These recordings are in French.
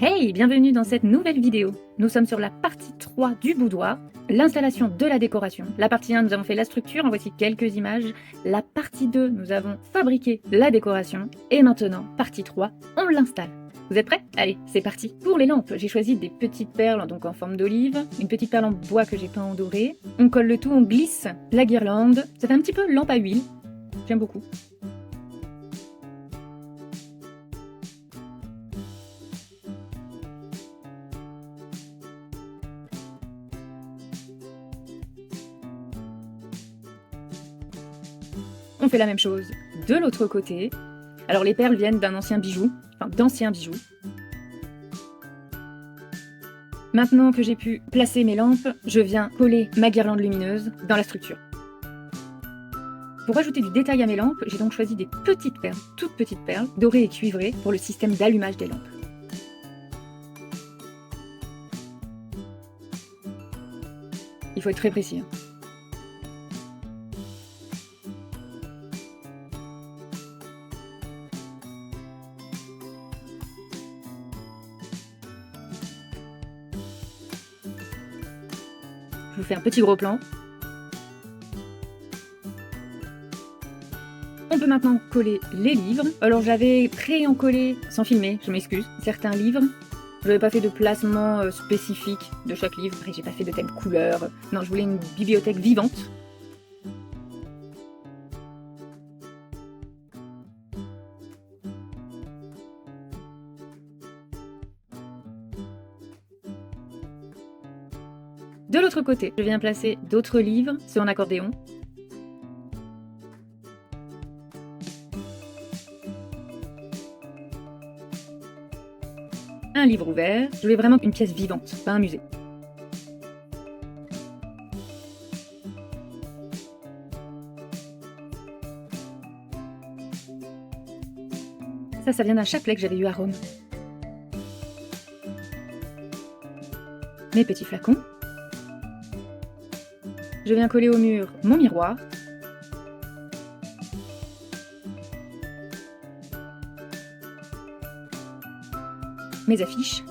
Hey, bienvenue dans cette nouvelle vidéo. Nous sommes sur la partie 3 du boudoir, l'installation de la décoration. La partie 1, nous avons fait la structure, en voici quelques images. La partie 2, nous avons fabriqué la décoration. Et maintenant, partie 3, on l'installe. Vous êtes prêts? Allez, c'est parti. Pour les lampes, j'ai choisi des petites perles donc en forme d'olive, une petite perle en bois que j'ai peint en doré. On colle le tout, on glisse la guirlande. Ça fait un petit peu lampe à huile. J'aime beaucoup. On fait la même chose de l'autre côté. Alors les perles viennent d'un ancien bijou, enfin d'anciens bijoux. Maintenant que j'ai pu placer mes lampes, je viens coller ma guirlande lumineuse dans la structure. Pour ajouter du détail à mes lampes, j'ai donc choisi des petites perles, toutes petites perles, dorées et cuivrées pour le système d'allumage des lampes. Il faut être très précis. Je vous fais un petit gros plan. On peut maintenant coller les livres. Alors j'avais pré-encollé, sans filmer, je m'excuse, certains livres. Je n'avais pas fait de placement spécifique de chaque livre. Après, j'ai pas fait de thème couleur. Non, je voulais une bibliothèque vivante. De l'autre côté, je viens placer d'autres livres, ceux en accordéon. Un livre ouvert. Je voulais vraiment une pièce vivante, pas un musée. Ça vient d'un chapelet que j'avais eu à Rome. Mes petits flacons. Je viens coller au mur mon miroir. Mes affiches.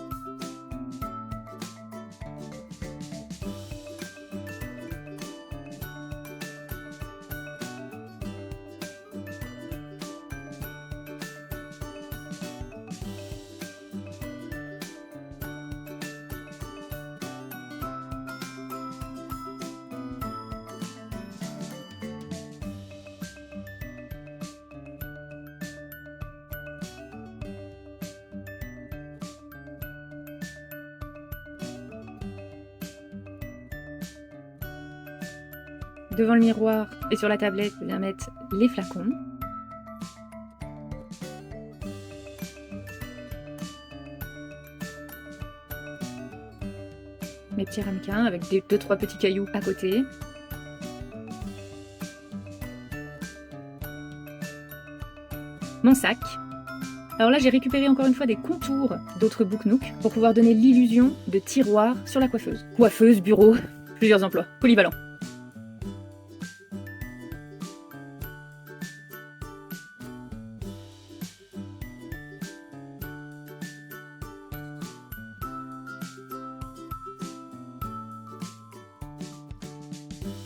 Devant le miroir et sur la tablette, je viens mettre les flacons. Mes petits ramequins avec 2-3 petits cailloux à côté. Mon sac. Alors là, j'ai récupéré encore une fois des contours d'autres Book Nook pour pouvoir donner l'illusion de tiroir sur la coiffeuse. Coiffeuse, bureau, plusieurs emplois, polyvalent.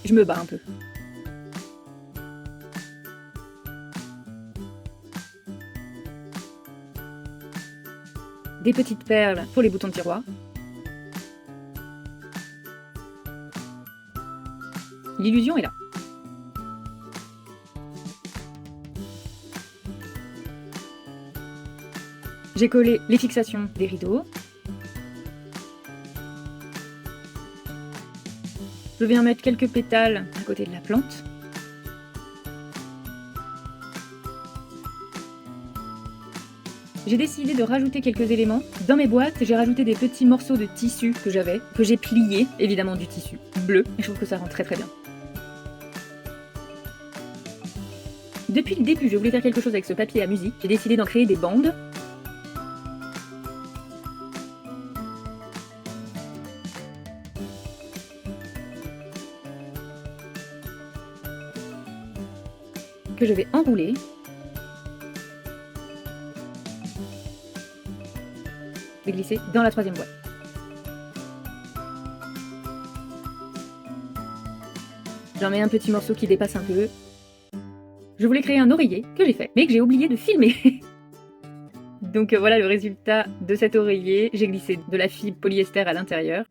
Je me bats un peu. Des petites perles pour les boutons de tiroir. L'illusion est là. J'ai collé les fixations des rideaux. Je viens mettre quelques pétales à côté de la plante. J'ai décidé de rajouter quelques éléments. Dans mes boîtes, j'ai rajouté des petits morceaux de tissu que j'avais, que j'ai plié, évidemment du tissu bleu, et je trouve que ça rend très très bien. Depuis le début, je voulais faire quelque chose avec ce papier à musique. J'ai décidé d'en créer des bandes. Que je vais enrouler. Je vais glisser dans la troisième boîte. J'en mets un petit morceau qui dépasse un peu. Je voulais créer un oreiller, que j'ai fait, mais que j'ai oublié de filmer. Donc voilà le résultat de cet oreiller. J'ai glissé de la fibre polyester à l'intérieur.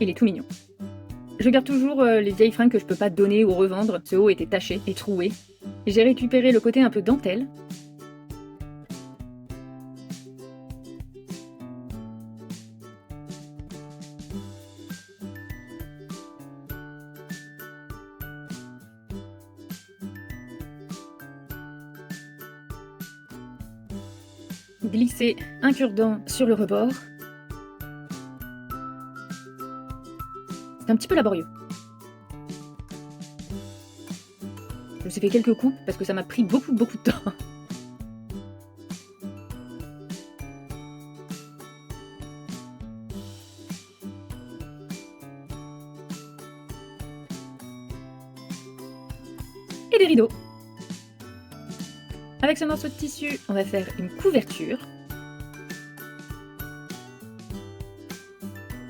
Il est tout mignon. Je garde toujours les vieilles fringues que je peux pas donner ou revendre. Ce haut était taché et troué. J'ai récupéré le côté un peu dentelle. Glisser un cure-dent sur le rebord. C'est un petit peu laborieux. Je me suis fait quelques coupes parce que ça m'a pris beaucoup de temps. Et des rideaux. Avec ce morceau de tissu, on va faire une couverture.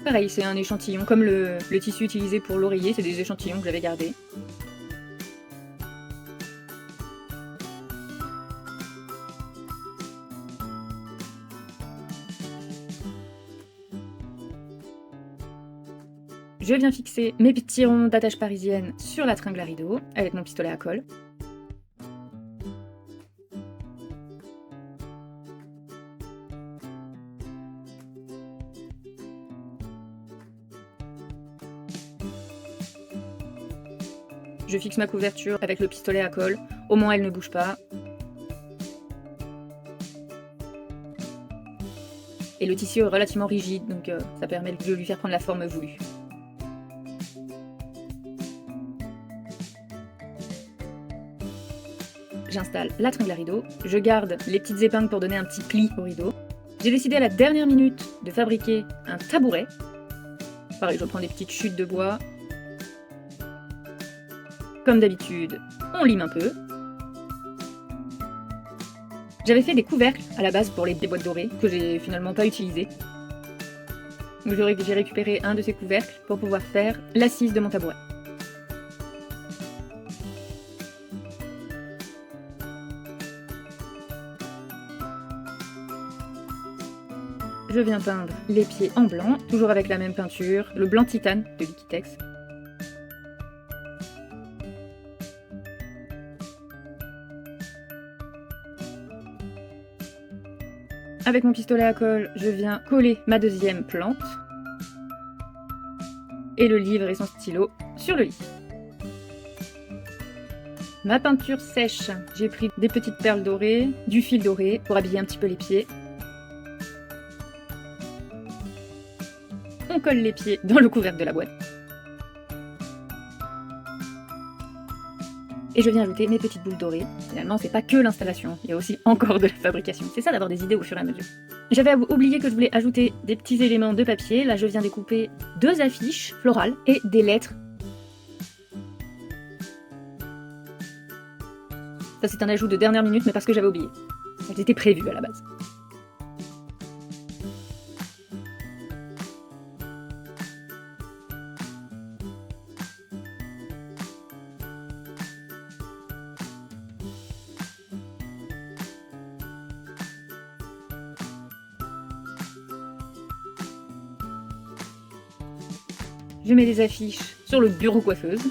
Pareil, c'est un échantillon, comme le tissu utilisé pour l'oreiller, c'est des échantillons que j'avais gardés. Je viens fixer mes petits ronds d'attache parisienne sur la tringle à rideau avec mon pistolet à colle. Je fixe ma couverture avec le pistolet à colle, au moins elle ne bouge pas. Et le tissu est relativement rigide, donc ça permet de lui faire prendre la forme voulue. J'installe la tringle à rideau, je garde les petites épingles pour donner un petit pli au rideau. J'ai décidé à la dernière minute de fabriquer un tabouret. Pareil, je prends des petites chutes de bois. Comme d'habitude, on lime un peu. J'avais fait des couvercles à la base pour les boîtes dorées, que j'ai finalement pas utilisées. Donc j'ai récupéré un de ces couvercles pour pouvoir faire l'assise de mon tabouret. Je viens peindre les pieds en blanc, toujours avec la même peinture, le blanc titane de Liquitex. Avec mon pistolet à colle, je viens coller ma deuxième plante et le livre et son stylo sur le lit. Ma peinture sèche, j'ai pris des petites perles dorées, du fil doré pour habiller un petit peu les pieds. On colle les pieds dans le couvercle de la boîte. Et je viens ajouter mes petites boules dorées. Finalement, c'est pas que l'installation, il y a aussi encore de la fabrication. C'est ça d'avoir des idées au fur et à mesure. J'avais oublié que je voulais ajouter des petits éléments de papier. Là, je viens découper 2 affiches florales et des lettres. Ça, c'est un ajout de dernière minute, mais parce que j'avais oublié. Elles étaient prévues à la base. Je mets les affiches sur le bureau coiffeuse.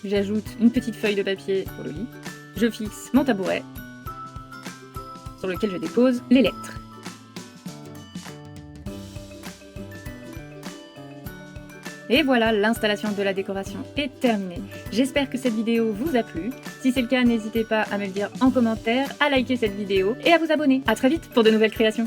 J'ajoute une petite feuille de papier pour le lit. Je fixe mon tabouret sur lequel je dépose les lettres. Et voilà, l'installation de la décoration est terminée. J'espère que cette vidéo vous a plu. Si c'est le cas, n'hésitez pas à me le dire en commentaire, à liker cette vidéo et à vous abonner. À très vite pour de nouvelles créations.